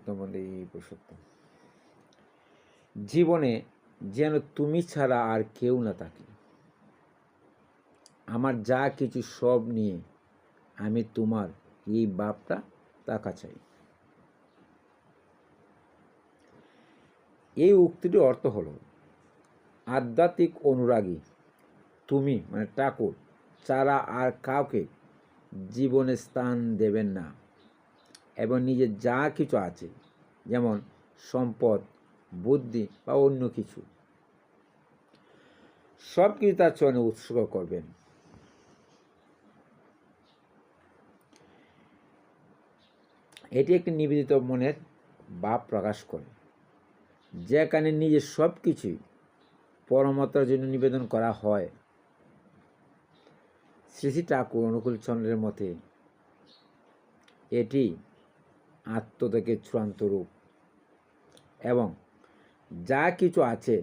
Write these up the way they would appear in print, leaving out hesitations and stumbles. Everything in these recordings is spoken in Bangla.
পুরুষোত্তম বন্দে পুরুষোত্তম। জীবনে যেন তুমি ছাড়া আর কেউ না থাকে। আমার যা কিছু সব নিয়ে আমি তোমার, এই ভাবটা থাকা চাই। এই উক্তিটির অর্থ হলো আধ্যাত্মিক অনুরাগী তুমি মানে ঠাকুর ছাড়া আর কাউকে জীবনে স্থান দেবেন না, এবং নিজের যা কিছু আছে যেমন সম্পদ, বুদ্ধি বা অন্য কিছু সব কিছু তার চরণে উৎসর্গ করবেন। এটি একটি নিবেদিত মনের ভাব প্রকাশ করে, যেখানে নিজের সব কিছুই পরমাত্মার জন্য নিবেদন করা হয়। শ্রী শ্রী ঠাকুর অনুকূলচন্দ্রের মতে এটি আত্মত্যাগের চূড়ান্ত রূপ, এবং যা কিছু আছে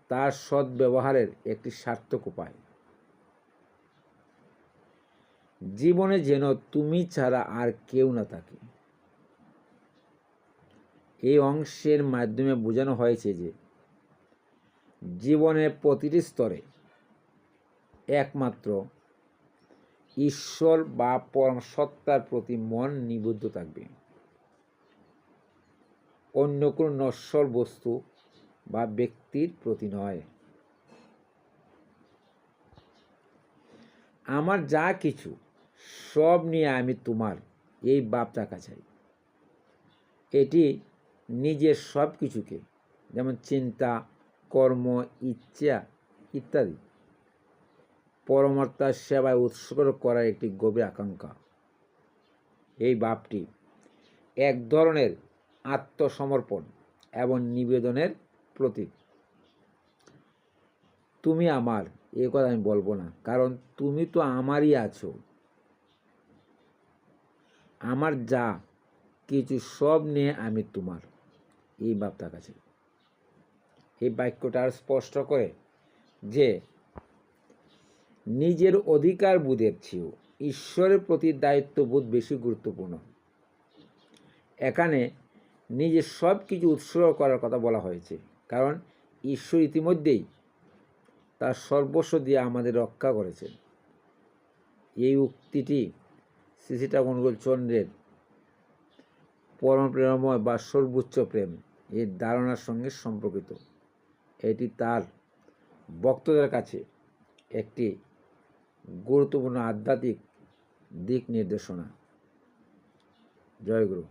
তার সদ্ব্যবহারের একটি সার্থক উপায়। জীবনে যেন তুমি ছাড়া আর কেউ না থাকে। এই অংশের মাধ্যমে বোঝানো হয়েছে যে জীবনের প্রতিটি স্তরে একমাত্র ঈশ্বর বা পরম সত্তার প্রতি মন নিবদ্ধ থাকবে, অন্য কোনো নশ্বর বস্তু বা ব্যক্তির প্রতি নয়। আমার যা কিছু সব নিয়ে আমি তোমার, এই ভাব থাকা চাই। এটি নিজের সব কিছুকে যেমন চিন্তা, কর্ম, ইচ্ছা ইত্যাদি পরমাত্মার সেবায় উৎসর্গ করার একটি গভীর আকাঙ্ক্ষা। এই ভাবটি এক ধরনের আত্মসমর্পণ এবং নিবেদনের প্রতীক। তুমি আমার, এই কথা আমি বলবো না, কারণ তুমি তো আমারই আছো। আমার যা কিছু সব নিয়ে আমি তোমার, এই ভাব থাকা চাই। এই বাক্যটা আর স্পষ্ট করে যে নিজের অধিকার বোধের চেয়েও ঈশ্বরের প্রতি দায়িত্ববোধ বেশি গুরুত্বপূর্ণ। এখানে নিজের সব কিছু উৎসর্গ করার কথা বলা হয়েছে, কারণ ঈশ্বর ইতিমধ্যেই তার সর্বস্ব দিয়ে আমাদের রক্ষা করেছেন। এই উক্তিটি শ্রী শ্রী ঠাকুর অনুকূলচন্দ্রের পরম প্রেমময় বা সর্বোচ্চ প্রেম এর ধারণার সঙ্গে সম্পর্কিত। এটি তার ভক্তদের কাছে একটি গুরুত্বপূর্ণ আধ্যাত্মিক দিক নির্দেশনা। জয় গুরু।